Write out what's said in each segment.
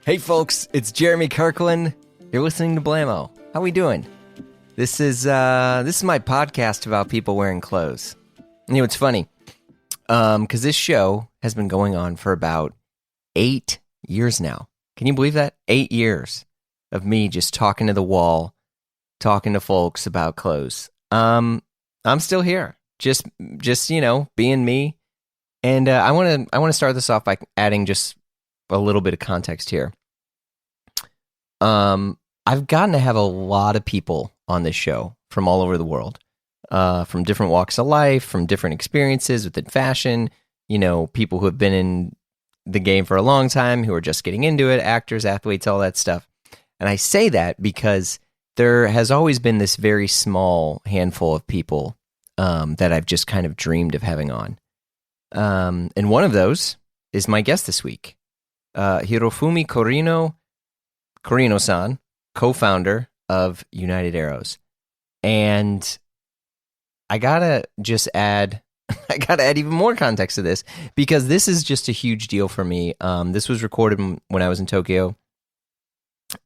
Hey folks, it's Jeremy Kirkland. You're listening to Blamo. How we doing? This is my podcast about people wearing clothes. You know, it's funny, because this show has been going on for about 8 years now. Can you believe that? 8 years of me just talking to the wall, talking to folks about clothes. I'm still here, just being me. And I want to start this off by adding just a little bit of context here. I've gotten to have a lot of people on this show from all over the world, from different walks of life, from different experiences within fashion, people who have been in the game for a long time, who are just getting into it, actors, athletes, all that stuff. And I say that because there has always been this very small handful of people that I've just kind of dreamed of having on. And one of those is my guest this week, Hirofumi Kurino-san, co-founder of United Arrows. And I gotta add even more context to this, because this is just a huge deal for me. This was recorded when I was in Tokyo.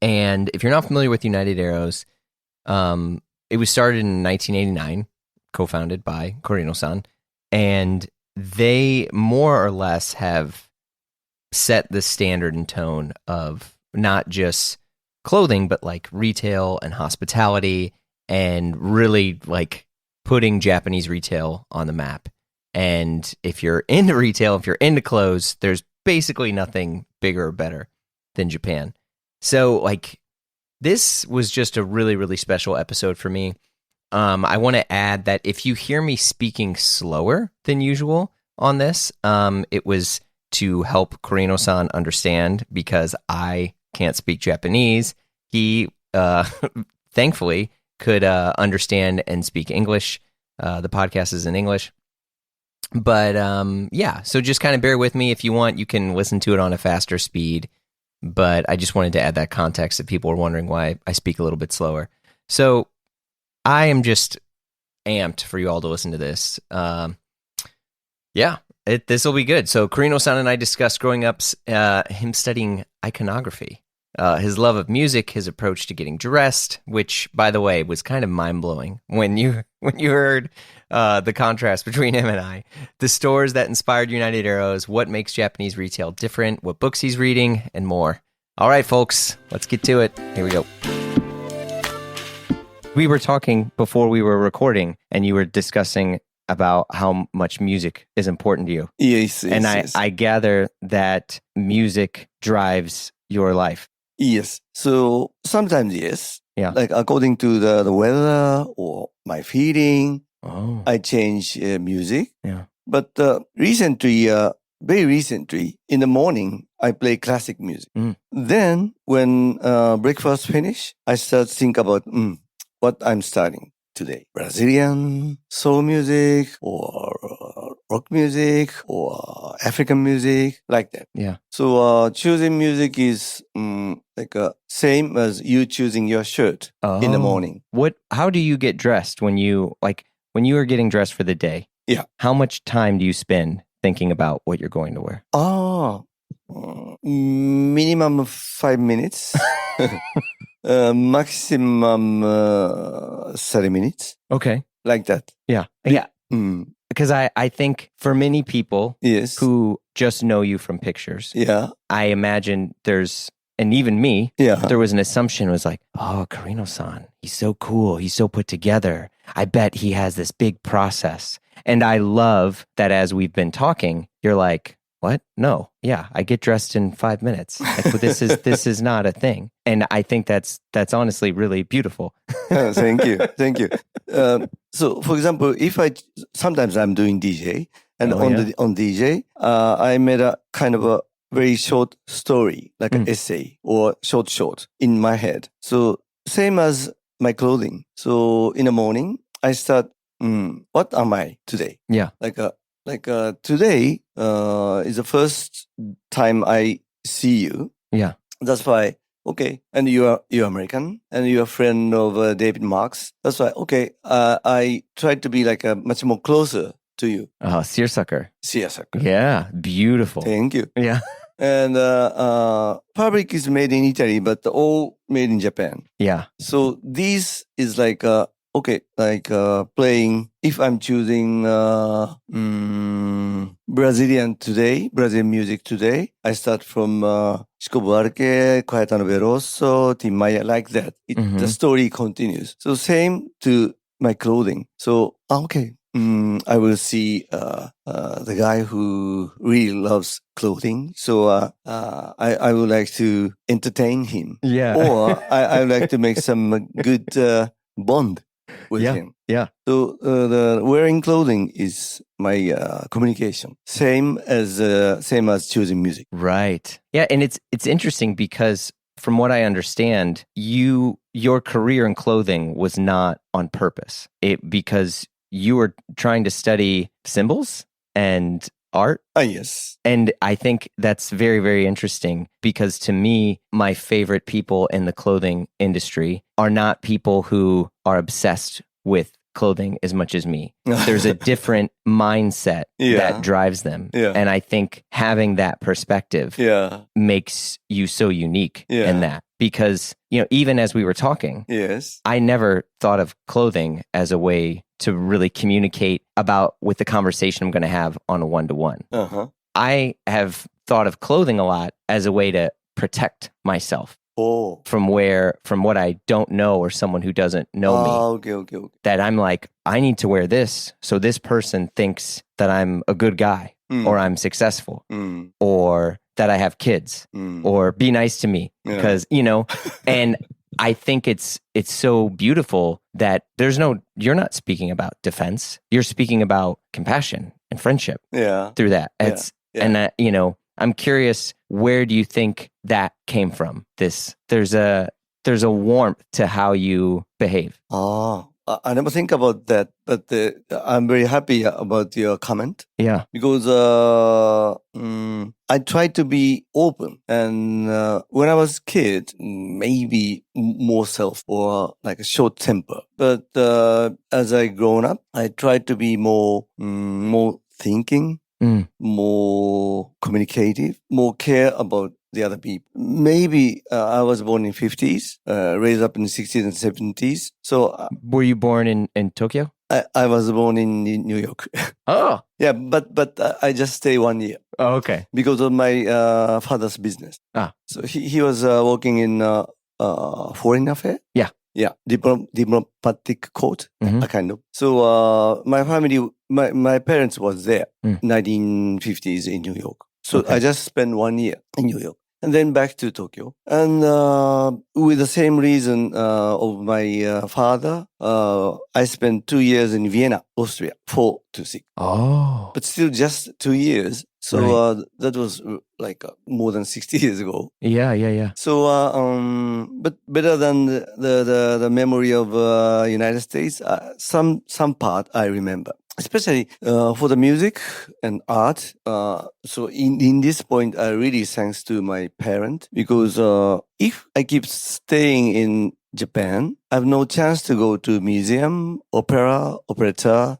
And if you're not familiar with United Arrows, it was started in 1989, co-founded by Kurino-san. And they more or less have set the standard and tone of not just clothing, but like retail and hospitality, and really like putting Japanese retail on the map. And if you're into retail, if you're into clothes, there's basically nothing bigger or better than Japan. So like this was just a really, really special episode for me. I want to add that if you hear me speaking slower than usual on this, it was to help Kurino-san understand, because I can't speak Japanese. He, thankfully, could understand and speak English. The podcast is in English. But so just kind of bear with me. If you want, you can listen to it on a faster speed. But I just wanted to add that context if people are wondering why I speak a little bit slower. So I am just amped for you all to listen to this. This will be good. So Kurino-san and I discussed growing up, him studying iconography, his love of music, his approach to getting dressed, which, by the way, was kind of mind-blowing when you heard the contrast between him and I, the stores that inspired United Arrows, what makes Japanese retail different, what books he's reading, and more. All right, folks, let's get to it. Here we go. We were talking before we were recording, and you were discussing about how much music is important to you. Yes. And yes. I gather that music drives your life. Yes. So sometimes, yes. Yeah. Like according to the weather or my feeling, Oh. I change music. Yeah. But very recently, in the morning, I play classic music. Mm. Then when breakfast finish, I start think about what I'm starting today. Brazilian soul music or rock music or African music, like that. Yeah. So choosing music is same as you choosing your shirt in the morning. How do you get dressed when you are getting dressed for the day? Yeah. How much time do you spend thinking about what you're going to wear? Minimum 5 minutes. Maximum 30 minutes. Okay. Like that. Yeah. Yeah. Because I think for many people Yes. who just know you from pictures, Yeah. I imagine and even me, Yeah. there was an assumption, was like, oh, Kurino-san, he's so cool. He's so put together. I bet he has this big process. And I love that as we've been talking, you're like, what? No. Yeah, I get dressed in 5 minutes. Like, but this is not a thing. And I think that's honestly really beautiful. Thank you. So, for example, sometimes I'm doing DJ, and on DJ, I made a kind of a very short story, like an essay or short in my head. So same as my clothing. So in the morning, I start, what am I today? Yeah. Like today is the first time I see you. Yeah. That's why, okay. And you're American and you're a friend of David Marks. That's why, okay. I try to be like much more closer to you. Seersucker. Seersucker. Yeah. Beautiful. Thank you. Yeah. And fabric is made in Italy, but all made in Japan. Yeah. So this is like playing. If I'm choosing Brazilian music today, I start from Chico Buarque, Caetano Veloso, Tim Maia, like that. The story continues. So same to my clothing. So I will see the guy who really loves clothing. So I would like to entertain him. Yeah. Or I would like to make some good bond with him. Yeah. So the wearing clothing is my communication. Same as choosing music. Right. Yeah, and it's interesting because from what I understand, your career in clothing was not on purpose. Because you were trying to study symbols and art. Yes. And I think that's very, very interesting because to me, my favorite people in the clothing industry are not people who are obsessed with clothing as much as me. There's a different mindset that drives them. Yeah. And I think having that perspective makes you so unique in that. Because, even as we were talking, I never thought of clothing as a way to really communicate with the conversation I'm going to have on a one-to-one. I have thought of clothing a lot as a way to protect myself from what I don't know or someone who doesn't know me. Okay. That I'm like, I need to wear this so this person thinks that I'm a good guy or I'm successful or that I have kids or be nice to me because, and I think it's so beautiful that you're not speaking about defense. You're speaking about compassion and friendship through that. And I'm curious, where do you think that came from? There's a warmth to how you behave. I never think about that, but I'm very happy about your comment. Yeah. Because I try to be open. And when I was a kid, maybe more self or like a short temper. But as I grown up, I try to be more thinking, more communicative, more care about the other people. Maybe I was born in 50s, raised up in the 60s and 70s. So were you born in Tokyo? I was born in New York. Oh. Yeah, but I just stay 1 year. Oh, okay. Because of my father's business. So he was working in foreign affairs. Yeah. Yeah, diplomatic court, kind of. So my family, my parents was there, 1950s in New York. So I just spent 1 year in New York and then back to Tokyo. And with the same reason of my father, I spent 2 years in Vienna, Austria, 4 to 6. Oh. But still just 2 years. So that was like more than 60 years ago. Yeah. So, but better than the memory of United States, some part I remember. Especially for the music and art. So in this point, I really thanks to my parent because if I keep staying in Japan, I have no chance to go to museum, opera, operetta,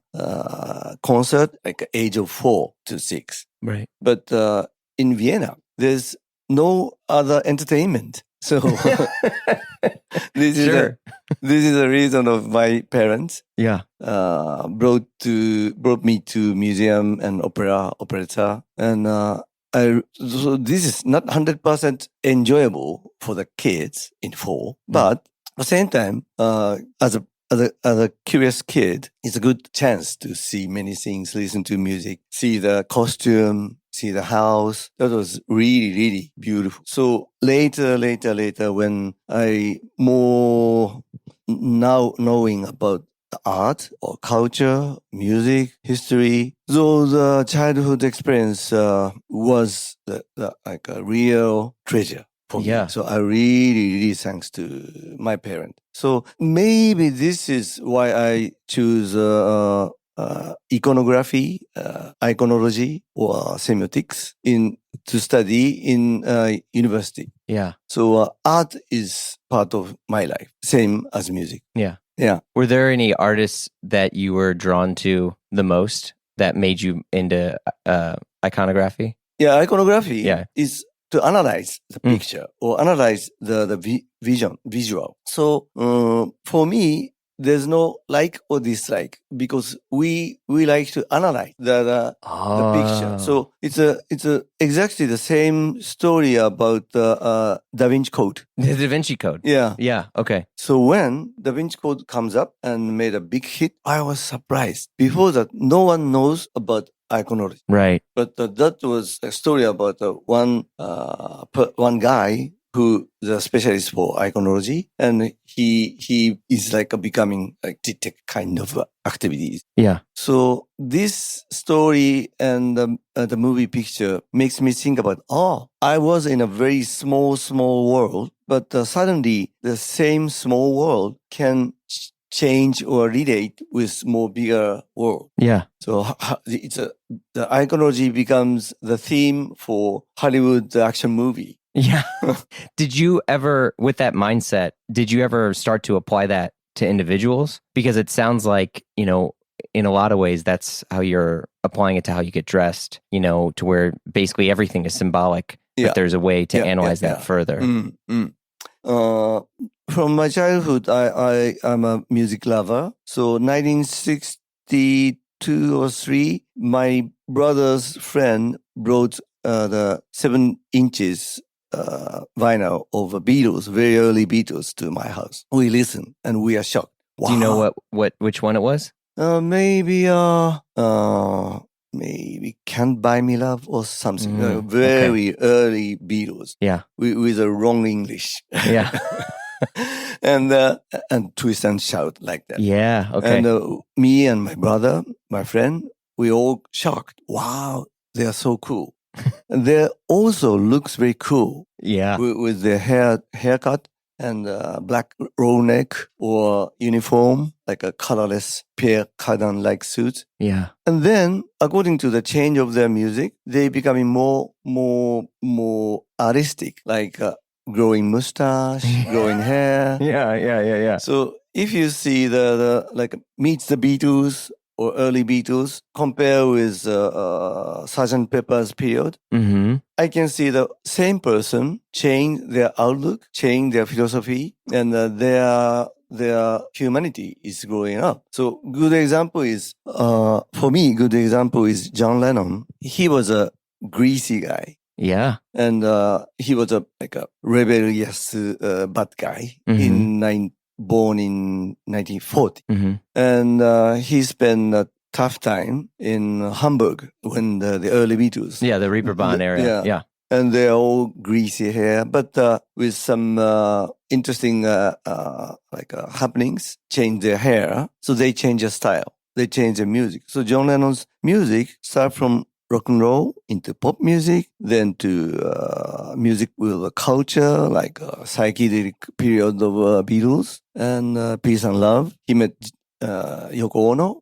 concert, like age of 4 to 6. Right. But in Vienna, there's no other entertainment. So this is the reason of my parents. Yeah. Brought me to museum and opera, operetta, and so this is not 100% enjoyable for the kids in 4, but at the same time, as a curious kid, it's a good chance to see many things, listen to music, see the costume, see the house. That was really, really beautiful. So later, when I more now knowing about the art or culture, music, history, those childhood experience was like a real treasure for me. So I really, really thanks to my parent. So maybe this is why I choose iconography, iconology, or semiotics to study in university. Yeah. So art is part of my life, same as music. Yeah. Yeah. Were there any artists that you were drawn to the most that made you into iconography? Yeah, iconography is to analyze the picture or analyze the visual. So for me, there's no like or dislike because we like to analyze the picture. So it's exactly the same story about the Da Vinci Code. The Da Vinci Code. Yeah. Yeah. Okay. So when Da Vinci Code comes up and made a big hit, I was surprised. Before that, no one knows about iconography. Right. But that was a story about one guy who is a specialist for iconology, and he is like becoming like detect kind of activities. Yeah. So this story and the movie picture makes me think about, I was in a very small world, but suddenly the same small world can change or relate with more bigger world. Yeah. So the iconology becomes the theme for Hollywood action movie. Yeah. Did you ever, with that mindset, did you ever start to apply that to individuals? Because it sounds like, in a lot of ways, that's how you're applying it to how you get dressed, to where basically everything is symbolic, but there's a way to analyze that further. From my childhood, I'm a music lover. So 1962 or 3, my brother's friend brought the 7 inches vinyl of Beatles, very early Beatles, to my house. We listened and we are shocked. Wow. Do you know which one it was? Maybe Can't Buy Me Love or something. Very early Beatles. Yeah. With a wrong English. Yeah. and Twist and Shout like that. Yeah. Okay. And me and my brother, my friend, we all shocked. Wow, they are so cool. And they also looks very cool. Yeah. With their haircut and black roll neck or uniform, like a colorless Pierre Cardin-like suit. Yeah. And then, according to the change of their music, they becoming more artistic, like growing mustache, growing hair. Yeah. So if you see the like meets the Beatles or early Beatles, compare with Sgt. Pepper's period, I can see the same person change their outlook, change their philosophy, and their humanity is growing up. So good example is, for me, John Lennon. He was a greasy guy. Yeah. And he was a rebellious bad guy born in 1940. And he spent a tough time in Hamburg when the early Beatles. Yeah, the Reeperbahn area. Yeah. And they're all greasy hair, but with some interesting happenings, change their hair. So they change their style. They change their music. So John Lennon's music start from rock and roll into pop music, then to music with a culture, like psychedelic period of Beatles and Peace and Love. He met Yoko Ono.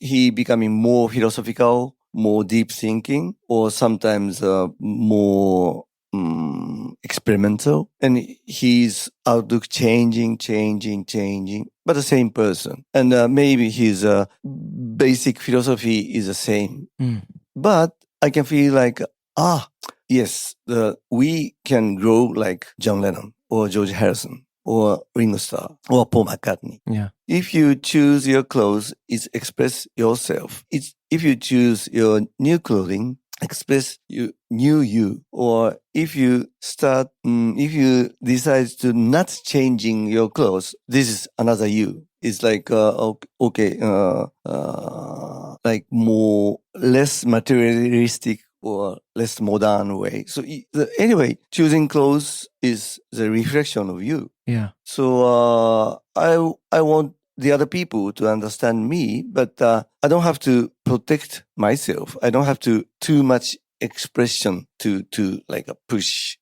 He becoming more philosophical, more deep thinking, or sometimes more experimental. And his outlook changing, but the same person. And maybe his basic philosophy is the same. But I can feel like, yes, we can grow like John Lennon or George Harrison or Ringo Starr or Paul McCartney. Yeah. If you choose your clothes, it's express yourself. If you choose your new clothing, express new you. Or if you decide to not changing your clothes, this is another you. It's like, like less materialistic or less modern way. So anyway, choosing clothes is the reflection of you. Yeah. So I want the other people to understand me, but I don't have to protect myself. I don't have to too much expression to like push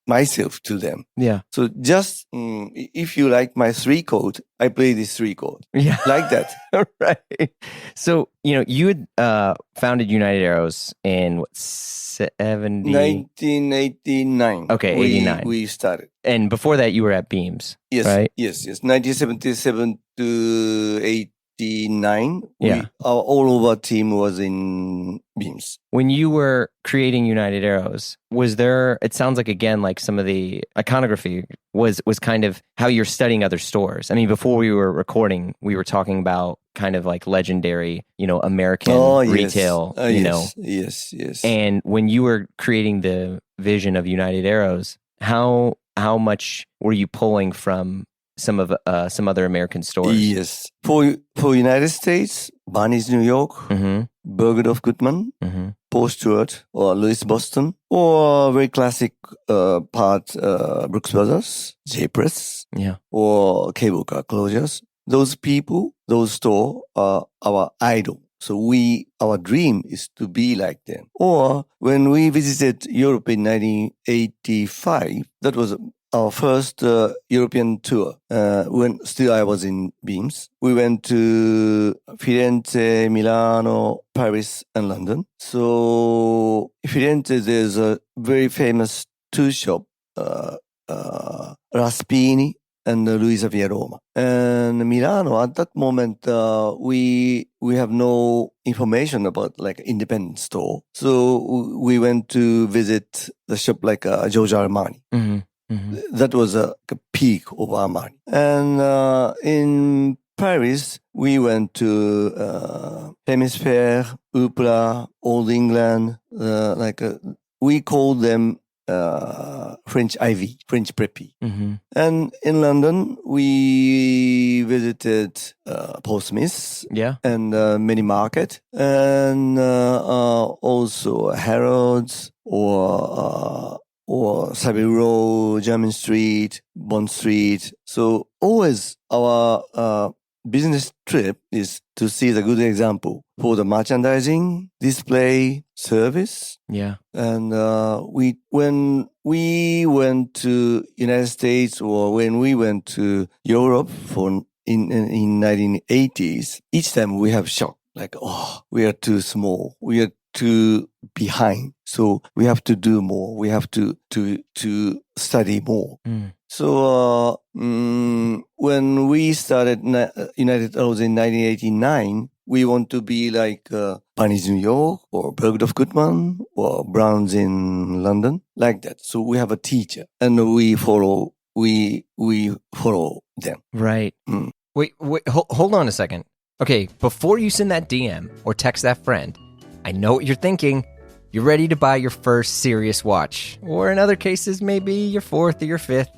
myself to them. Yeah. So just if you like my 3-chord, I play this 3-chord. Yeah. Like that. Right. So, you had founded United Arrows in 1989. Okay, 89. We started. And before that, you were at Beams. Yes. Right? Yes. 1977 to 1989, Yeah. our all over team was in Beams. When you were creating United Arrows, was there, it sounds like, again, like some of the iconography was kind of how you're studying other stores. I mean, before we were recording, we were talking about kind of like legendary, American retail, Yes. And when you were creating the vision of United Arrows, how much were you pulling from some other American stores? Yes. For United States, Barney's New York, Bergdorf Goodman, Paul Stewart, or Louis Boston, or very classic part, Brooks Brothers, J Press, or cable car closures. Those people, those stores are our idol. So our dream is to be like them. Or when we visited Europe in 1985, that was our first European tour. When still I was in Beams, we went to Firenze, Milano, Paris, and London. So Firenze, there's a very famous tool shop, Raspini and Luisa Via Roma. And Milano, at that moment, we have no information about like independent store. So we went to visit the shop like Giorgio Armani. That was a peak of Armani. And in Paris, we went to Hemisphere, Upla, Old England, we call them French Ivy, French Preppy. And in London, we visited Paul Smith's and Mini Market, and also Harrods or Savile Row, Jermyn Street, Bond Street. So always our business trip is to see the good example for the merchandising, display, service. Yeah. And when we went to United States or when we went to Europe in 1980s, each time we have shock. Like, we are too small. We are too behind. So we have to do more. We have to study more. So when we started United Arrows in 1989, we want to be like Barney's New York or Bergdorf Goodman or Brown's in London, like that. So we have a teacher and we follow them. Right. Wait, hold on a second. Okay, before you send that DM or text that friend, I know what you're thinking. You're ready to buy your first serious watch, or in other cases, maybe your fourth or your fifth.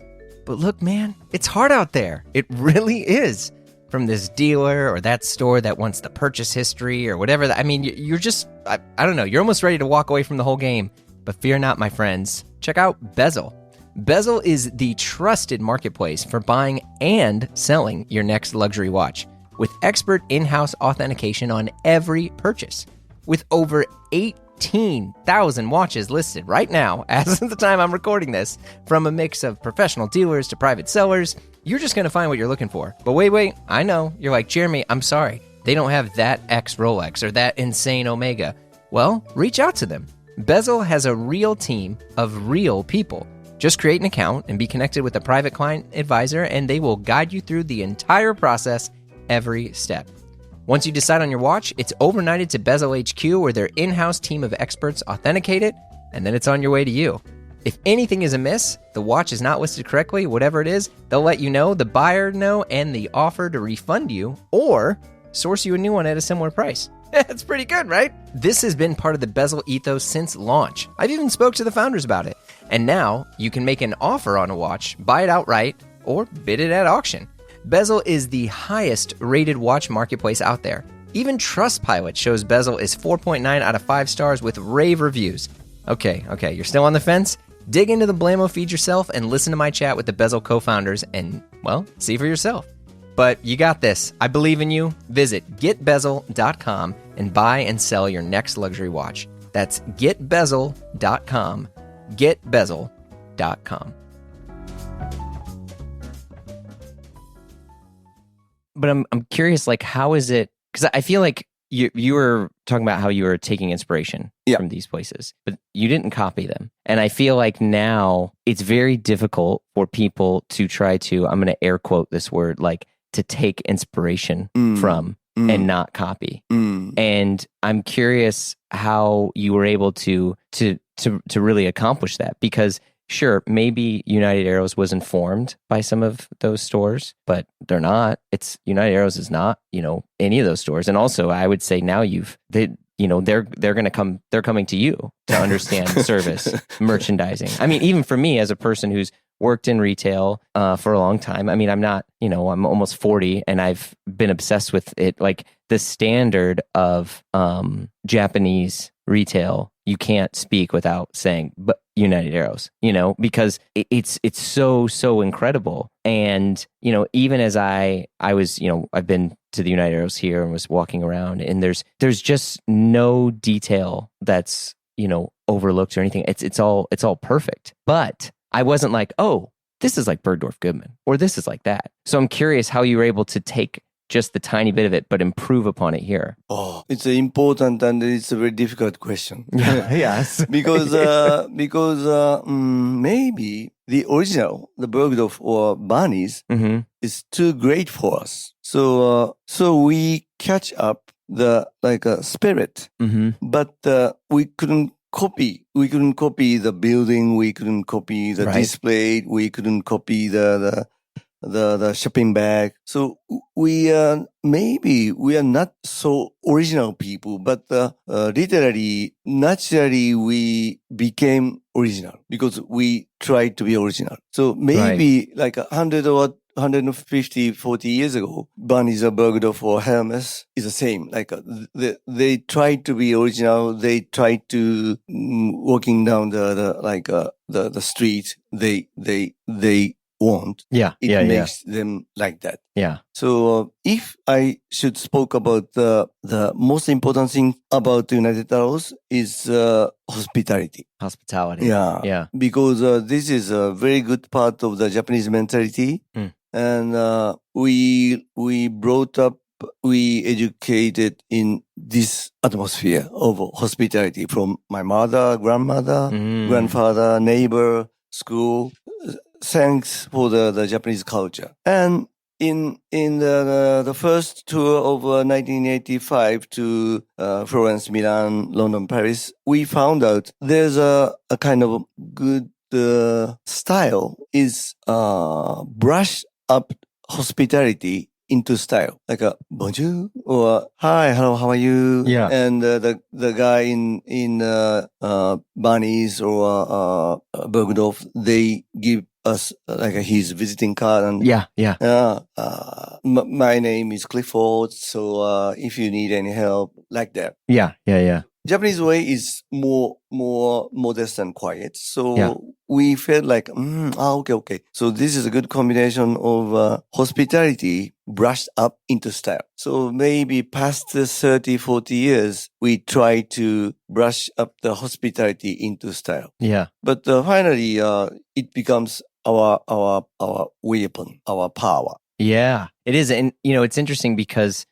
But look, man, it's hard out there. It really is. From this dealer or that store that wants the purchase history or whatever. I mean, you're just, I don't know, you're almost ready to walk away from the whole game. But fear not, my friends. Check out Bezel. Bezel is the trusted marketplace for buying and selling your next luxury watch, with expert in-house authentication on every purchase. With over 18,000 watches listed right now, as of the time I'm recording this, from a mix of professional dealers to private sellers, you're just going to find what you're looking for. But wait, I know. You're like, Jeremy, I'm sorry. They don't have that X Rolex or that insane Omega. Well, reach out to them. Bezel has a real team of real people. Just create an account and be connected with a private client advisor, and they will guide you through the entire process every step. Once you decide on your watch, it's overnighted to Bezel HQ, where their in-house team of experts authenticate it, and then it's on your way to you. If anything is amiss, the watch is not listed correctly, whatever it is, they'll let you know, the buyer know, and the offer to refund you or source you a new one at a similar price. That's pretty good, right? This has been part of the Bezel ethos since launch. I've even spoke to the founders about it. And now you can make an offer on a watch, buy it outright, or bid it at auction. Bezel is the highest rated watch marketplace out there. Even Trustpilot shows Bezel is 4.9 out of 5 stars with rave reviews. Okay, you're still on the fence? Dig into the Blamo feed yourself and listen to my chat with the Bezel co-founders and, well, see for yourself. But you got this. I believe in you. Visit getbezel.com and buy and sell your next luxury watch. That's getbezel.com. Getbezel.com. But I'm curious, like, how is it? Because I feel like you were talking about how you were taking inspiration from these places, but you didn't copy them. And I feel like now it's very difficult for people to try to, I'm going to air quote this word, like, to take inspiration from and not copy. And I'm curious how you were able to really accomplish that, because sure, maybe United Arrows was informed by some of those stores, but they're not. It's United Arrows is not, any of those stores. And also, I would say now they're coming to you to understand service, merchandising. I mean, even for me as a person who's worked in retail for a long time. I mean, I'm not, I'm almost 40 and I've been obsessed with it. Like the standard of Japanese retail, you can't speak without saying, but United Arrows, because it's so incredible. And, even as I was, I've been to the United Arrows here and was walking around, and there's just no detail that's, overlooked or anything. It's all perfect. But I wasn't like, oh, this is like Bergdorf Goodman, or this is like that. So I'm curious how you were able to take just the tiny bit of it, but improve upon it here. Oh, it's important and it's a very difficult question. Yes. because maybe the original, the Bergdorf or Barney's, is too great for us. So we catch up the spirit, but we couldn't copy. We couldn't copy the building. We couldn't copy the display. We couldn't copy the shopping bag. So maybe we are not so original people, but literally, naturally, we became original because we tried to be original. So maybe like 100 or 150, 40 years ago, Barney's or Bergdorf or Hermes is the same. Like they tried to be original. They tried to walking down the street. They want. It makes them like that. Yeah. So if I should spoke about the most important thing about the United Arrows is hospitality. Yeah. Because this is a very good part of the Japanese mentality. And we brought up, we educated in this atmosphere of hospitality from my mother, grandmother, grandfather, neighbor, school. Thanks for the Japanese culture. And in the first tour of 1985 to Florence, Milan, London, Paris, we found out there's a kind of good style is brush up hospitality into style, like a bonjour or hi, hello, how are you? Yeah. And the guy in Barney's or Bergdorf, they give us like his visiting card and my name is Clifford, so if you need any help, like that. Yeah. Japanese way is more modest and quiet. So we felt like, okay. So this is a good combination of hospitality brushed up into style. So maybe past the 30, 40 years, we try to brush up the hospitality into style. Yeah. But finally, it becomes our weapon, our power. Yeah, it is. And, it's interesting because,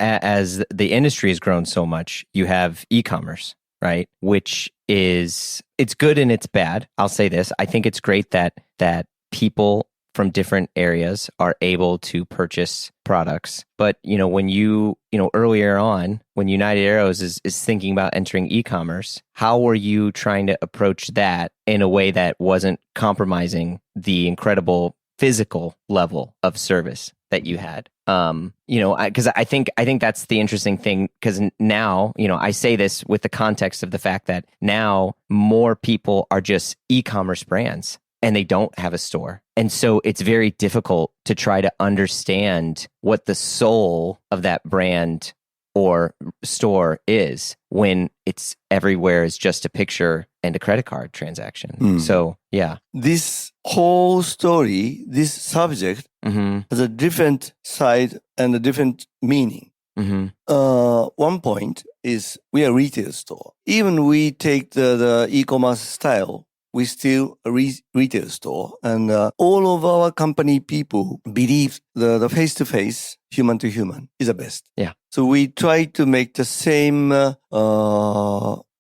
as the industry has grown so much, you have e-commerce, right? Which it's good and it's bad. I'll say this. I think it's great that people from different areas are able to purchase products. But, when earlier on, when United Arrows is thinking about entering e-commerce, how were you trying to approach that in a way that wasn't compromising the incredible physical level of service that you had? Because I think that's the interesting thing, because now, I say this with the context of the fact that now more people are just e-commerce brands and they don't have a store. And so it's very difficult to try to understand what the soul of that brand or store is when it's everywhere is just a picture and a credit card transaction. So, yeah. This whole story, this subject has a different side and a different meaning. One point is we are a retail store. Even we take the e-commerce style, we still a retail store. And all of our company people believe the face-to-face, human-to-human is the best. Yeah. So we try to make the same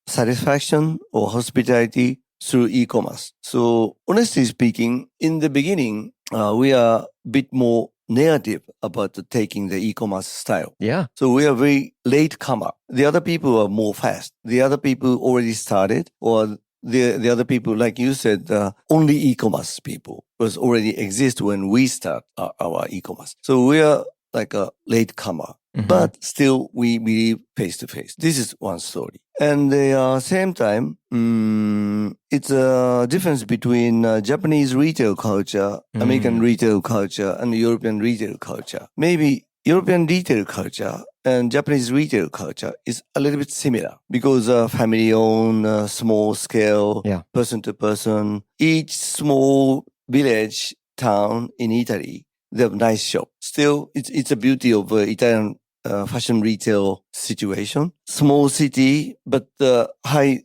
satisfaction or hospitality through e-commerce. So honestly speaking, in the beginning, we are a bit more negative about taking the e-commerce style. Yeah. So we are very late comer. The other people are more fast. The other people already started, or the other people, like you said, only e-commerce people was already exist when we start our e-commerce. So we are like a late comer. Mhm. But still, we believe face to face. This is one story. And the same time, it's a difference between Japanese retail culture, American retail culture, and European retail culture. Maybe European retail culture and Japanese retail culture is a little bit similar because family-owned, small scale, person to person. Each small village, town in Italy, they have nice shop. Still, it's a beauty of Italian fashion retail situation. Small city, but high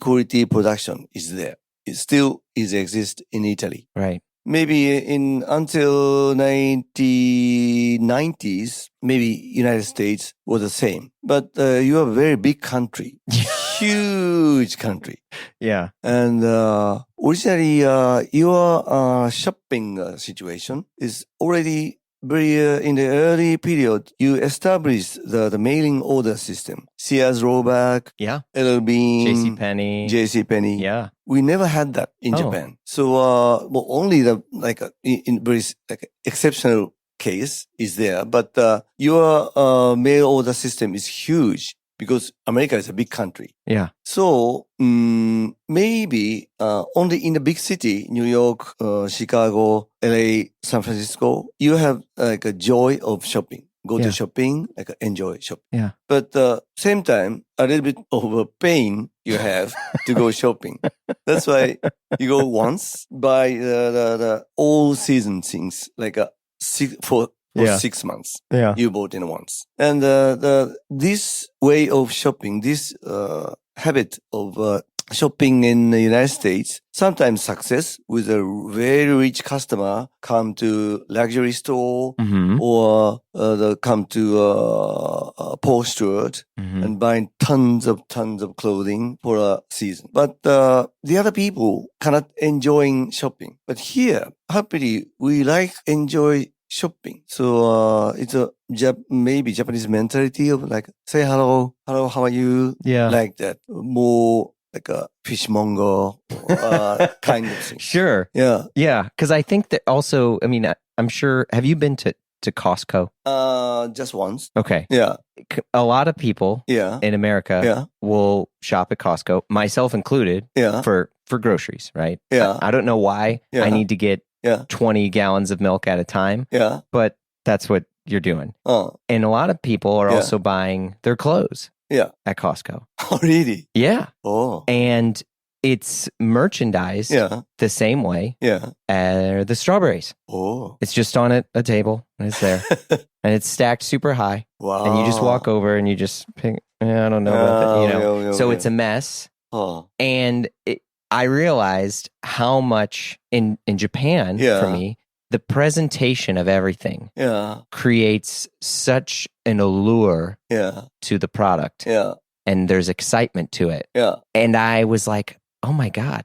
quality production is there. It still exists in Italy. Right. Maybe until 1990s, maybe United States was the same. But you are a very big country, huge country. Yeah. And originally, your shopping situation is already very in the early period. You established the mailing order system. Sears, Roebuck, LL Bean, JCPenney. Yeah. We never had that in Japan. So only the in very exceptional case is there. But your mail order system is huge because America is a big country. Yeah. So maybe only in the big city, New York, Chicago, LA, San Francisco, you have like a joy of shopping. Go to shopping, like enjoy shopping. Yeah. But same time, a little bit of a pain you have to go shopping. That's why you go once, buy the all season things, like for 6 months. Yeah. You bought in once. And this way of shopping, this habit of shopping in the United States, sometimes success with a very rich customer come to luxury store or come to Paul Stewart and buying tons of clothing for a season. But the other people cannot enjoy shopping. But here, happily, we enjoy shopping. So it's a maybe Japanese mentality of like say hello, how are you? Yeah, like that. More like a fishmonger kind of thing. Sure. Yeah. Yeah. Because I think that also, I mean, I'm sure, have you been to Costco? Just once. Okay. Yeah. A lot of people in America will shop at Costco, myself included, for groceries, right? Yeah. I don't know why I need to get 20 gallons of milk at a time. Yeah. But that's what you're doing. And a lot of people are also buying their clothes at Costco. Oh, really? Yeah. Oh. And it's merchandised the same way as the strawberries. Oh. It's just on a table and it's there. And it's stacked super high. Wow. And you just walk over and you just pick, I don't know about that, So it's a mess. Oh. And I realized how much in Japan, for me, the presentation of everything creates such an allure to the product. Yeah. And there's excitement to it. Yeah. And I was like, oh my God,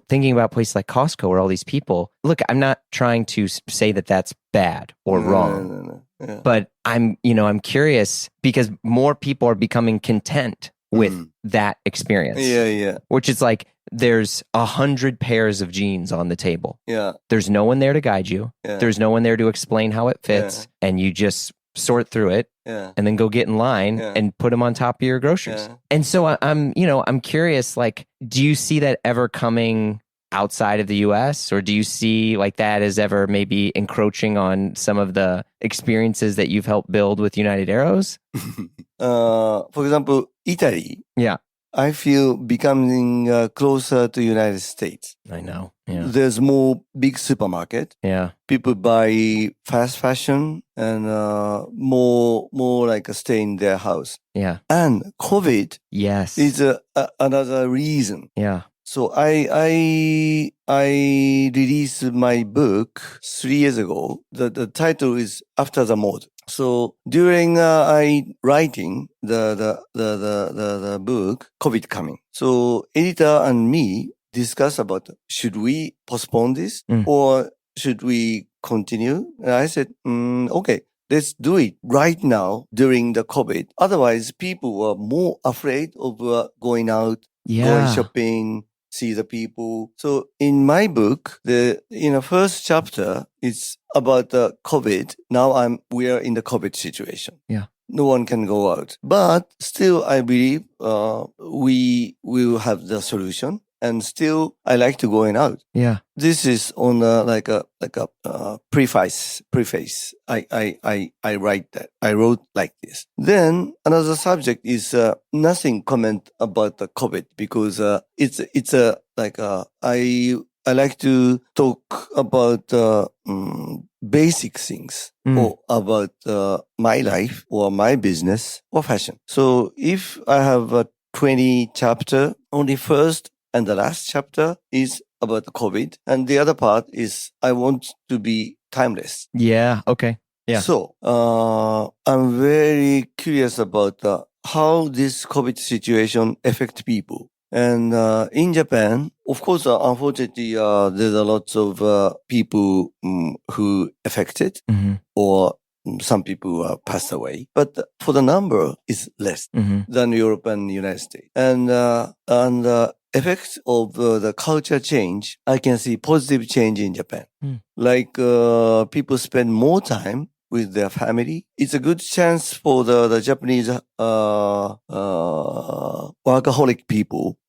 thinking about places like Costco where all these people, look, I'm not trying to say that that's bad or wrong. No. Yeah. But I'm curious because more people are becoming content with that experience. Yeah. Which is like, there's 100 pairs of jeans on the table. Yeah. There's no one there to guide you. Yeah. There's no one there to explain how it fits. And you just sort through it and then go get in line and put them on top of your groceries. Yeah. And so I'm curious, like, do you see that ever coming outside of the US, or do you see like that as ever maybe encroaching on some of the experiences that you've helped build with United Arrows? For example, Italy. Yeah. I feel becoming closer to United States. I know. Yeah. There's more big supermarket. Yeah. People buy fast fashion and more like stay in their house. Yeah. And COVID is another reason. Yeah. So I released my book 3 years ago. The title is After the Mode. So during I writing the book, COVID coming. So editor and me discuss about should we postpone this or should we continue? And I said, okay, let's do it right now during the COVID. Otherwise, people were more afraid of going out, going shopping, see the people. So in my book, in the first chapter, it's about the COVID. Now we are in the COVID situation. Yeah. No one can go out. But still, I believe we will have the solution. And still, I like to going out. Yeah. This is on like a preface. I write that. I wrote like this. Then another subject is nothing comment about the COVID because it's a like I like to talk about basic things or about my life or my business or fashion. So if I have a 20 chapter, only first and the last chapter is about the COVID, and the other part is I want to be timeless. Yeah. Okay. Yeah. So I'm very curious about how this COVID situation affect people. And in Japan, of course, unfortunately, there's a lot of people who affected or some people passed away. But for the number is less than Europe and United States. And effects of the culture change, I can see positive change in Japan. Like people spend more time with their family. It's a good chance for the Japanese workaholic people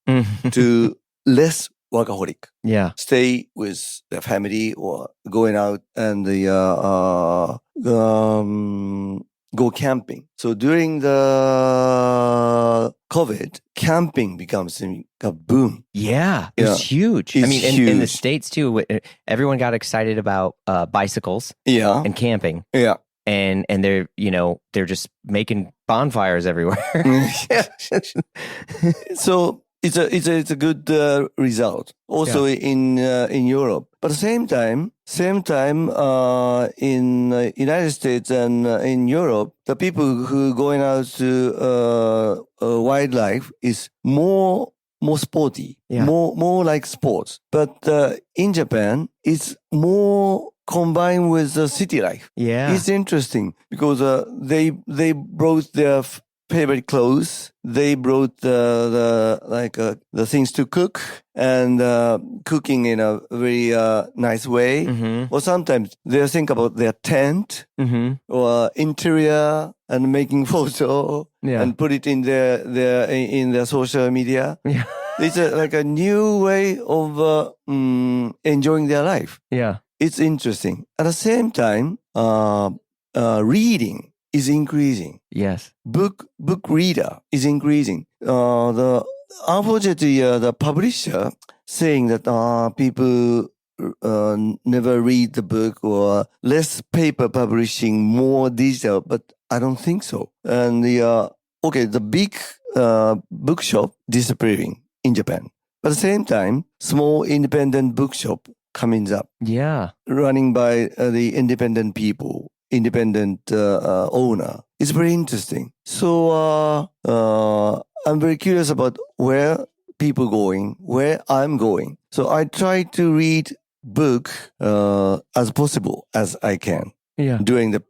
to less workaholic. Yeah. Stay with their family or going out and go camping. So during the COVID, camping becomes a boom. Yeah. It's huge. It's I mean, huge. in the States too, everyone got excited about bicycles and camping. Yeah. And they're, they're just making bonfires everywhere. So it's a good result. Also in Europe. But at the same time, in United States and in Europe, the people who going out to wildlife is more sporty, more like sports. But in Japan, it's more combined with the city life. Yeah, it's interesting because they brought their favorite clothes. They brought the things to cook and cooking in a very nice way. Or sometimes they think about their tent or interior and making photo and put it in their social media. Yeah. It's like a new way of enjoying their life. Yeah. It's interesting. At the same time, reading is increasing. Yes. Book reader is increasing. Unfortunately, the publisher saying that people never read the book or less paper publishing, more digital, but I don't think so. And the big bookshop disappearing in Japan. But at the same time, small independent bookshop coming up. Yeah. Running by the independent people, independent owner. It's very interesting. So I'm very curious about where people going, where I'm going. So I try to read book as possible as I can. Yeah. During the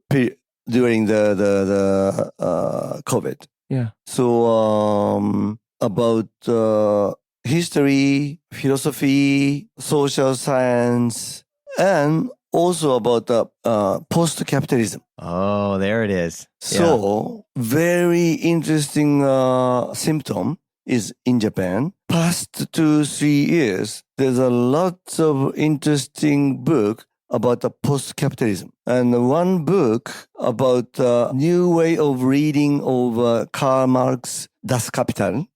COVID. Yeah. So about history, philosophy, social science, and also about post-capitalism. Oh, there it is. So, very interesting symptom is in Japan. Past 2-3 years, there's a lot of interesting book about the post-capitalism. And one book about new way of reading of Karl Marx, Das Kapital,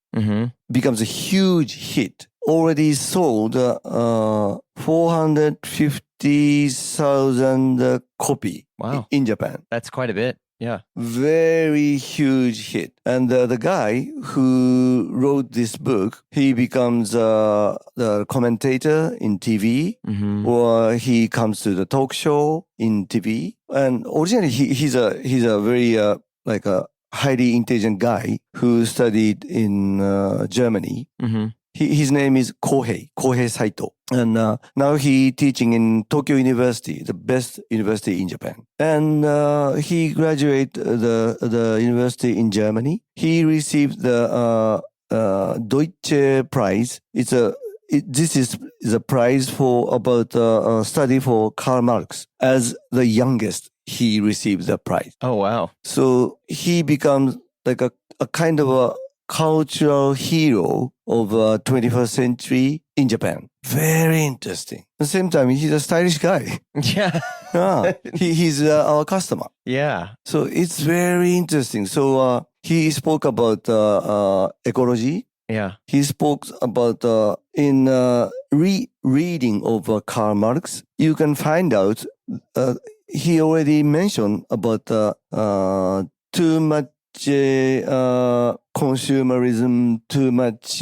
becomes a huge hit. Already sold 450,000 copy in Japan. That's quite a bit. Yeah. Very huge hit. And the guy who wrote this book, he becomes the commentator in TV or he comes to the talk show in TV. And originally he's a very like a highly intelligent guy who studied in Germany. His name is Kohei Saito. And now he teaching in Tokyo University, the best university in Japan. And he graduated the university in Germany. He received the Deutsche Prize. This is a prize for about study for Karl Marx. As the youngest, he received the prize. Oh, wow. So he becomes like a kind of a cultural hero of 21st century in Japan. Very interesting. At the same time, he's a stylish guy. Yeah. He's our customer. Yeah. So it's very interesting. So he spoke about ecology. Yeah. He spoke about in reading of Karl Marx, you can find out he already mentioned about too much consumerism, too much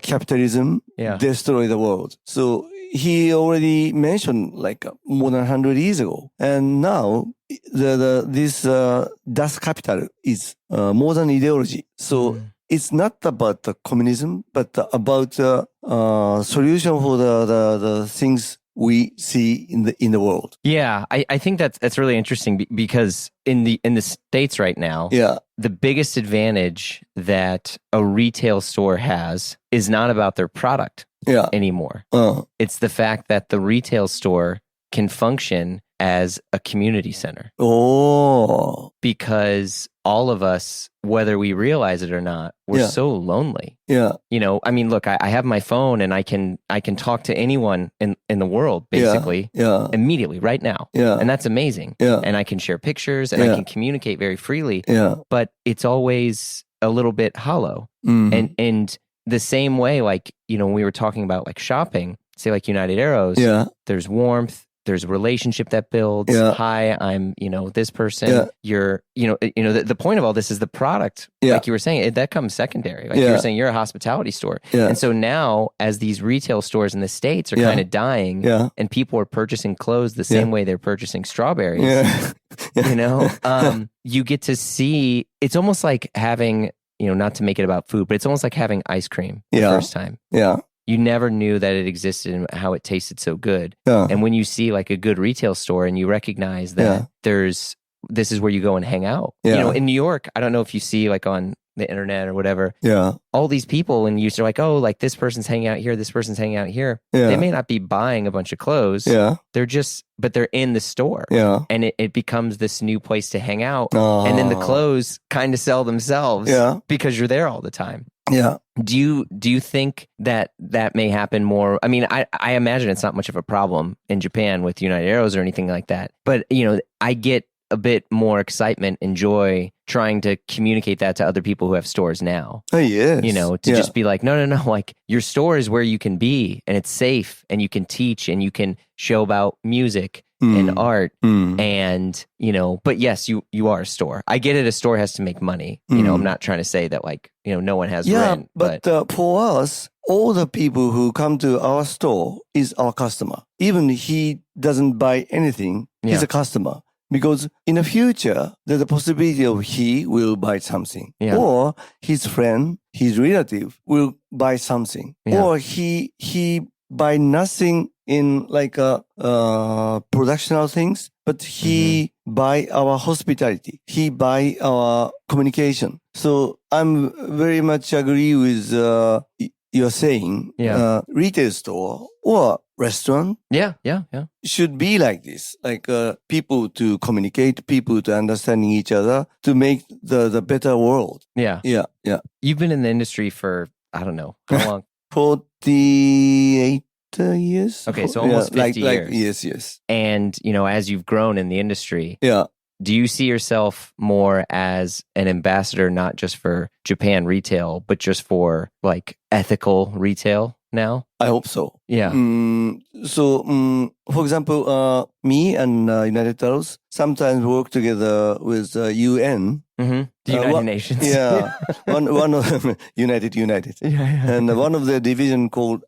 capitalism destroy the world. So he already mentioned like more than 100 years ago. And now this Das Kapital is more than ideology. So it's not about the communism, but about solution for the things we see in the world. Yeah, I think that's really interesting because in the States right now, the biggest advantage that a retail store has is not about their product anymore. It's the fact that the retail store can function as a community center. Oh. Because all of us, whether we realize it or not, we're so lonely. Yeah. You know, I mean, look, I have my phone and I can talk to anyone in the world basically immediately right now. Yeah. And that's amazing. Yeah. And I can share pictures and I can communicate very freely. Yeah. But it's always a little bit hollow. And the same way, like, you know, when we were talking about like shopping, say like United Arrows, there's warmth. There's a relationship that builds. Hi, I'm, you know, this person. You're, the point of all this is the product. Like you were saying, that comes secondary. Like you were saying, you're a hospitality store. And so now, as these retail stores in the States are kind of dying, and people are purchasing clothes the same way they're purchasing strawberries, you know, you get to see. It's almost like having, you know, not to make it about food, but it's almost like having ice cream the first time. You never knew that it existed and how it tasted so good. And when you see like a good retail store and you recognize that this is where you go and hang out. You know, in New York, I don't know if you see like on the internet or whatever, all these people, and you're like, oh, like this person's hanging out here, this person's hanging out here. They may not be buying a bunch of clothes. But they're in the store. And it becomes this new place to hang out. And then the clothes kind of sell themselves because you're there all the time. Do you think that may happen more? I mean, I imagine it's not much of a problem in Japan with United Arrows or anything like that. But, you know, I get a bit more excitement and joy trying to communicate that to other people who have stores now. Oh, yes. You know, to just be like, no, like your store is where you can be and it's safe and you can teach and you can show about music and art and, you know, but yes, you are a store. I get it. A store has to make money. You know, I'm not trying to say that like, you know, no one has rent. But for us, all the people who come to our store is our customer. Even he doesn't buy anything, he's a customer. Because in the future, there's a possibility of he will buy something. Or his friend, his relative will buy something. Or he buy nothing in like productional things, but he buy our hospitality. He buy our communication. So I'm very much agree with you're saying retail store or restaurant should be like this, like people to communicate, people to understanding each other to make the better world. You've been in the industry for, I don't know, how long? 48 years. Okay, so almost 50 years. Yes. And, you know, as you've grown in the industry, do you see yourself more as an ambassador, not just for Japan retail, but just for like ethical retail now? I hope so. So, for example, me and United Arrows sometimes work together with UN. The United Nations. One of them, United. And one of the division called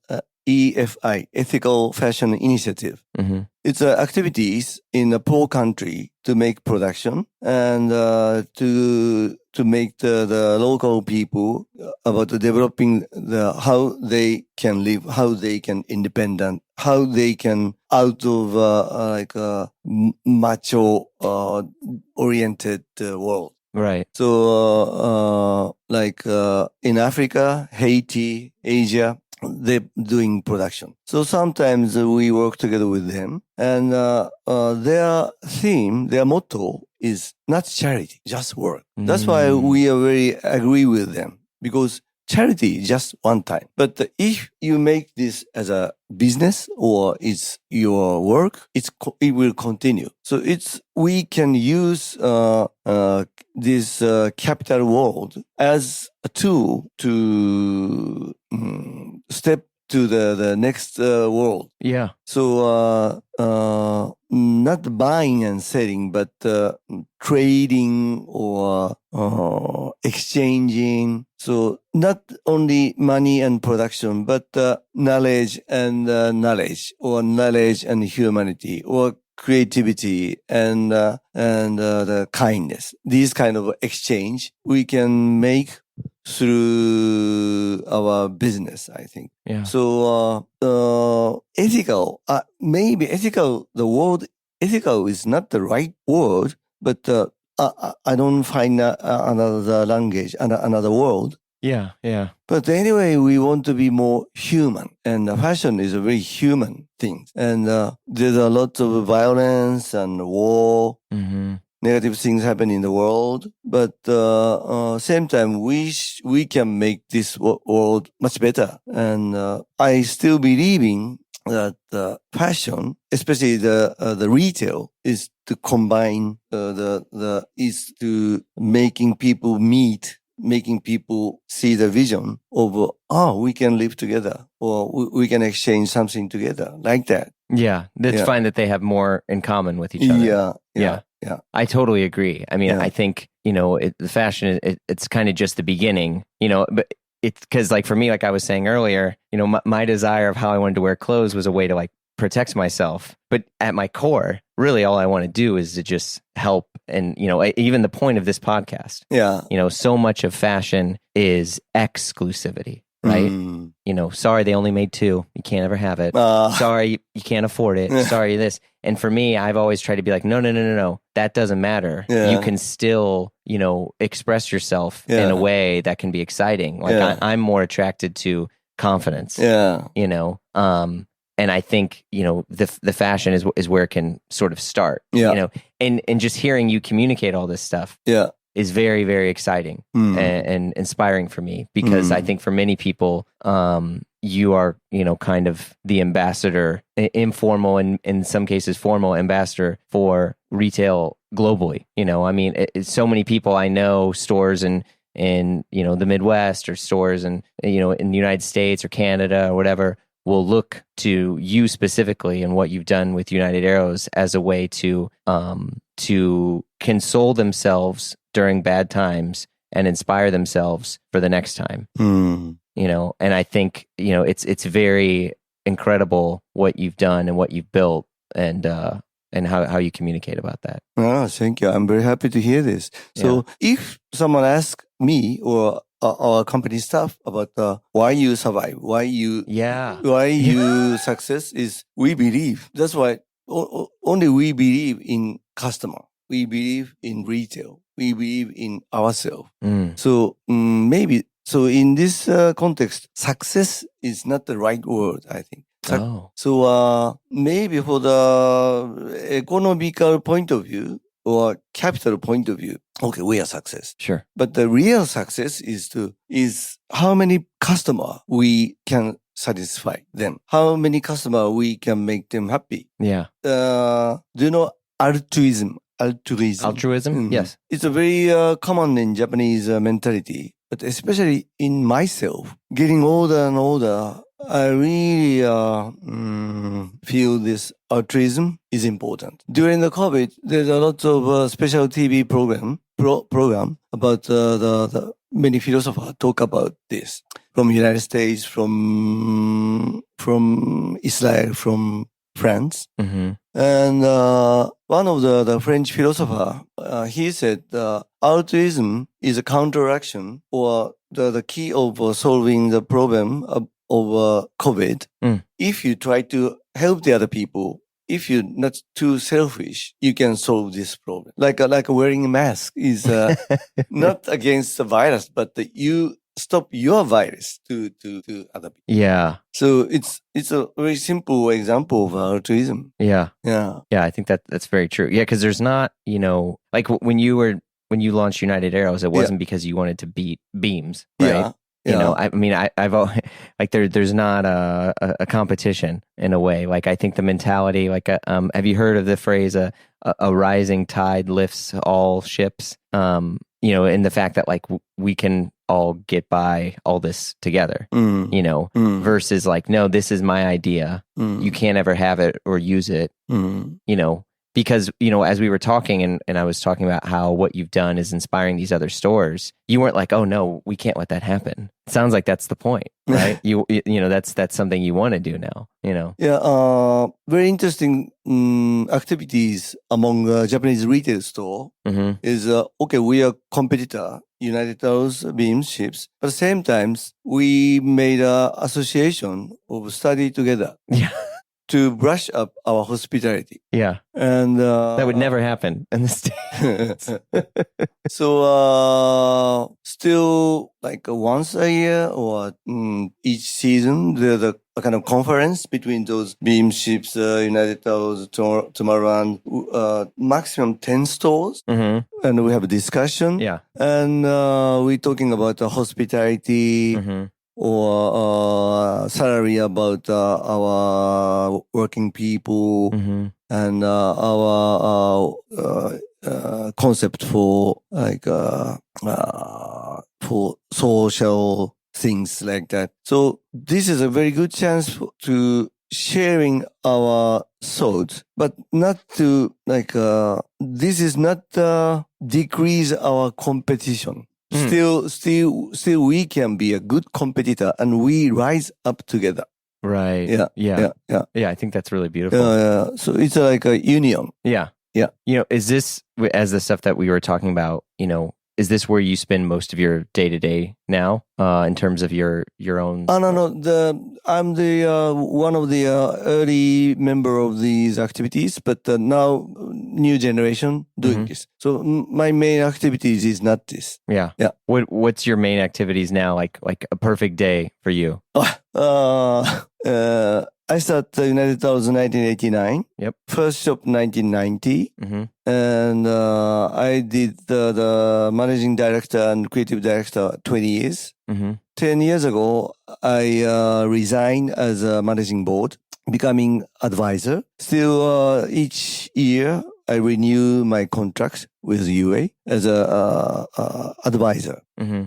EFI, Ethical Fashion Initiative. Mm-hmm. It's activities in a poor country to make production and to make the local people about developing how they can live, how they can independent, how they can out of like a macho oriented world. Right. So in Africa, Haiti, Asia, they're doing production. So sometimes we work together with them, and their theme, their motto is not charity, just work. That's why we are very agree with them, because charity is just one time. But if you make this as a business or it's your work, it will continue. So we can use this capital world as a tool to step to the next world. Yeah. So not buying and selling, but trading or exchanging. So not only money and production, but knowledge and knowledge, or knowledge and humanity, or creativity and the kindness. These kind of exchange we can make through our business, I think. Yeah. So ethical, maybe ethical, the word ethical is not the right word, but I don't find another language, another word. Yeah, yeah. But anyway, we want to be more human, and fashion is a very human thing. And there's a lot of violence and war, negative things happen in the world. But same time, we can make this world much better. And I still believing that fashion, especially the retail, is to combine is to making people meet, making people see the vision of, we can live together, or we can exchange something together, like that. Yeah, that's fine that they have more in common with each other. Yeah. I totally agree. I mean, I think, the fashion, it's kind of just the beginning, but it's because, like, for me, like I was saying earlier, my desire of how I wanted to wear clothes was a way to, like, protect myself. But at my core, really all I want to do is to just help. And, even the point of this podcast, so much of fashion is exclusivity, right? Sorry, they only made 2. You can't ever have it. Sorry, you can't afford it. Sorry, this. And for me, I've always tried to be like, no. That doesn't matter. You can still, express yourself in a way that can be exciting. Like I'm more attracted to confidence. And I think, the fashion is where it can sort of start. And just hearing you communicate all this stuff is very, very exciting and inspiring for me, because I think for many people, you are, kind of the ambassador, informal and in some cases formal ambassador for retail globally. I mean, so many people I know, stores in the Midwest, or stores in the United States or Canada or whatever, will look to you specifically and what you've done with United Arrows as a way to console themselves during bad times and inspire themselves for the next time. And I think, it's very incredible what you've done and what you've built, and how you communicate about that. Thank you. I'm very happy to hear this. So if someone asks me or our company staff about why you survive, why you success, is we believe. That's why only we believe in customer. We believe in retail. We believe in ourselves. So maybe, so in this context, success is not the right word, I think. So maybe for the economical point of view or capital point of view, okay, we are success. Sure. But the real success is how many customer we can satisfy them. How many customer we can make them happy. Yeah. Do you know altruism? Altruism? Yes. It's a very common in Japanese mentality, but especially in myself, getting older and older, I really feel this altruism is important. During the COVID, there's a lot of special TV program about the many philosophers talk about this, from United States, from from Israel, from France. Mm-hmm. And one of the French philosopher, he said, altruism is a counteraction or the key of solving the problem of COVID. If you try to help the other people, if you're not too selfish, you can solve this problem. Like wearing a mask is not against the virus, but you stop your virus to other people. Yeah. So it's a very simple example of altruism. Yeah. Yeah. Yeah, I think that's very true. Yeah, because there's not, like when you launched United Arrows, it wasn't because you wanted to beat beams, right? Yeah. I mean, I've like there's not a competition in a way. Like I think the mentality, like have you heard of the phrase a rising tide lifts all ships? In the fact that like we can all get by all this together, versus like, no, this is my idea. You can't ever have it or use it, because, as we were talking and I was talking about how what you've done is inspiring these other stores, you weren't like, oh no, we can't let that happen. It sounds like that's the point, right? That's something you want to do now, Yeah, very interesting activities among Japanese retail store is, okay, we are competitor, United Arrows beam ships, but at the same time, we made an association of study together. Yeah. To brush up our hospitality. Yeah. And that would never happen in the States. So still like once a year or each season, there's a kind of conference between those beam ships, United Arrows, Tomorrowland, maximum 10 stores. And we have a discussion. Yeah. And we're talking about hospitality, or salary about our working people, and our concept for like for social things like that. So this is a very good chance to sharing our thoughts, but not to like this is not decrease our competition. Still, we can be a good competitor, and we rise up together. Right. Yeah. I think that's really beautiful. So it's like a union. Yeah. Is this, as the stuff that we were talking about, is this where you spend most of your day to day now, in terms of your own? Oh no. I'm the one of the early member of these activities, but now new generation doing this. So my main activities is not this. Yeah. What's your main activities now? Like a perfect day for you? I started United Arrows in 1989. Yep. First shop 1990. And I did the managing director and creative director 20 years. 10 years ago, I resigned as a managing board, becoming advisor. Still, each year, I renew my contract with UA as a advisor.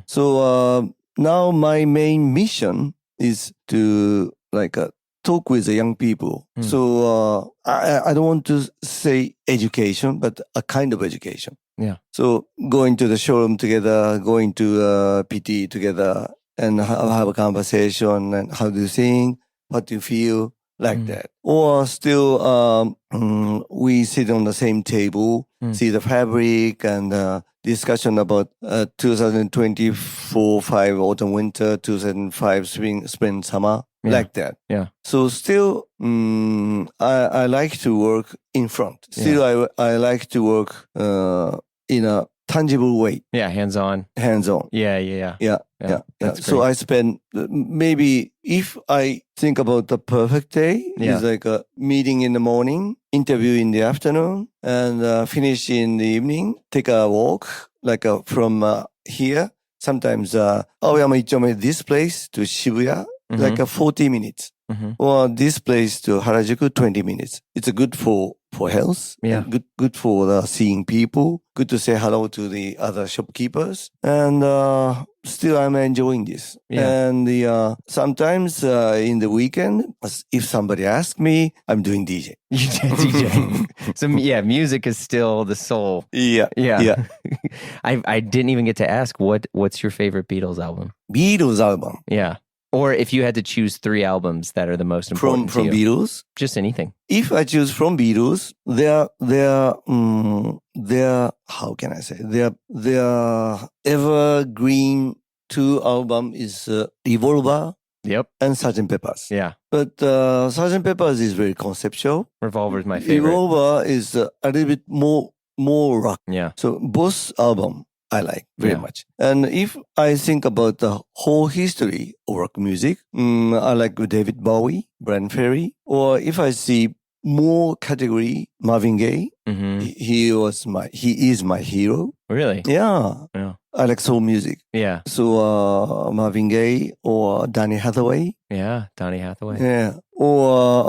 So now my main mission is to like talk with the young people. So I don't want to say education, but a kind of education. Yeah. So going to the showroom together, going to PT together, and have a conversation. And how do you think? What do you feel? Like that. Or still, we sit on the same table, see the fabric and discussion about 2024-5 autumn winter, 2005 spring summer. Like that. Yeah. So still, I like to work in front. Still, I like to work in a tangible way. Yeah, hands-on. Yeah. So I spend maybe if I think about the perfect day, it's like a meeting in the morning, interview in the afternoon, and finish in the evening. Take a walk like from here. Sometimes Aoyama Ichome, this place to Shibuya. Like 40 minutes. Or this place to Harajuku, 20 minutes. It's a good for health. Yeah. Good for seeing people. Good to say hello to the other shopkeepers. And still I'm enjoying this. Yeah. And sometimes in the weekend, if somebody asks me, I'm doing DJ. DJ. So music is still the soul. Yeah. I didn't even get to ask what's your favorite Beatles album? Beatles album. Yeah. Or if you had to choose 3 albums that are the most important from to you. Beatles. Just anything. If I choose from Beatles, their how can I say their evergreen 2 album is Revolver Yep. and Sgt. Pepper's. Yeah. But Sgt. Pepper's is very conceptual. Revolver's my favorite. Revolver is a little bit more rock. Yeah. So both album I like very much. And if I think about the whole history of rock music, I like David Bowie, Brian Ferry, or if I see more category, Marvin Gaye. Mm-hmm. He is my hero. Really? Yeah. I like soul music. Yeah. So Marvin Gaye or Donny Hathaway. Yeah, Donny Hathaway. Yeah. Or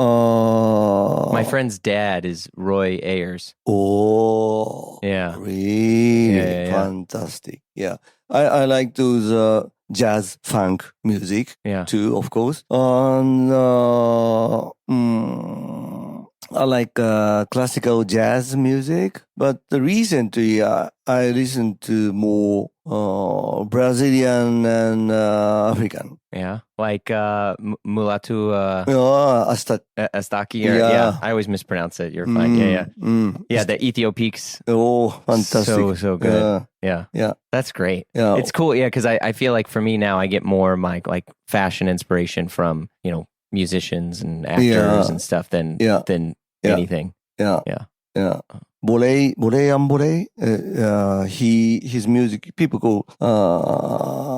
my friend's dad is Roy Ayers. Oh. Yeah. Really fantastic. Yeah. I like those jazz funk music too, of course. And I like classical jazz music, but recently I listen to more Brazilian and African. Yeah, like Mulatu Astaki. Yeah. I always mispronounce it. You're fine. Yeah. The Ethiopics. Oh, fantastic! So good. Yeah. That's great. Yeah. It's cool. Yeah, because I feel like for me now, I get more of my like fashion inspiration from musicians and actors and stuff than anything. Yeah. Bole Ambole, his music people go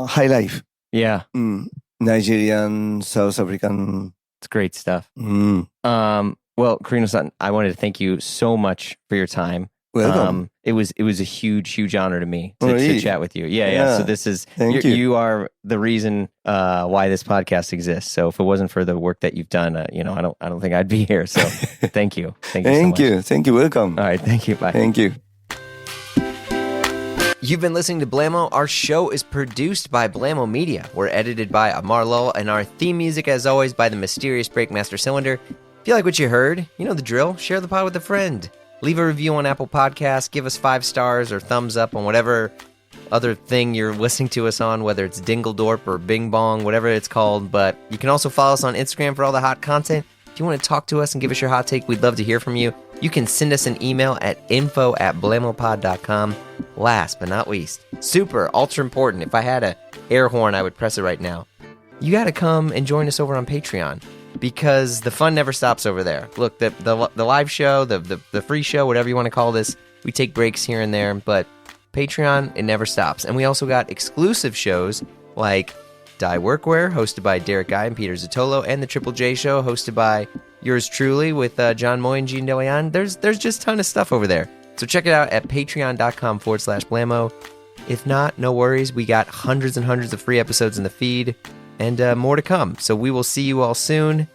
high life. Yeah. Nigerian, South African. It's great stuff. Well, Kurino-san, I wanted to thank you so much for your time. Welcome. It was a huge honor to me to Really? chat with you. Yeah. So this is you are the reason why this podcast exists. So if it wasn't for the work that you've done, I don't think I'd be here. So thank you. Thank you. Thank you. Welcome. All right. Thank you. Bye. Thank you. You've been listening to Blamo. Our show is produced by Blamo Media. We're edited by Amar Lowell, and our theme music, as always, by the mysterious Breakmaster Cylinder. If you like what you heard, you know the drill. Share the pod with a friend. Leave a review on Apple Podcasts. Give us 5 stars or thumbs up on whatever other thing you're listening to us on, whether it's Dingledorp or Bing Bong, whatever it's called. But you can also follow us on Instagram for all the hot content. If you want to talk to us and give us your hot take, we'd love to hear from you. You can send us an email at info@blamopod.com. Last but not least, super, ultra important, if I had a air horn, I would press it right now. You got to come and join us over on Patreon, because the fun never stops over there. Look, the live show, the free show, whatever you want to call this, we take breaks here and there, but Patreon, it never stops. And we also got exclusive shows like Die Workwear, hosted by Derek Guy and Peter Zotolo, and the Triple J Show, hosted by yours truly with John Moy and Gene DeLeon. There's just a ton of stuff over there. So check it out at patreon.com/Blamo. If not, no worries. We got hundreds and hundreds of free episodes in the feed, and more to come. So we will see you all soon.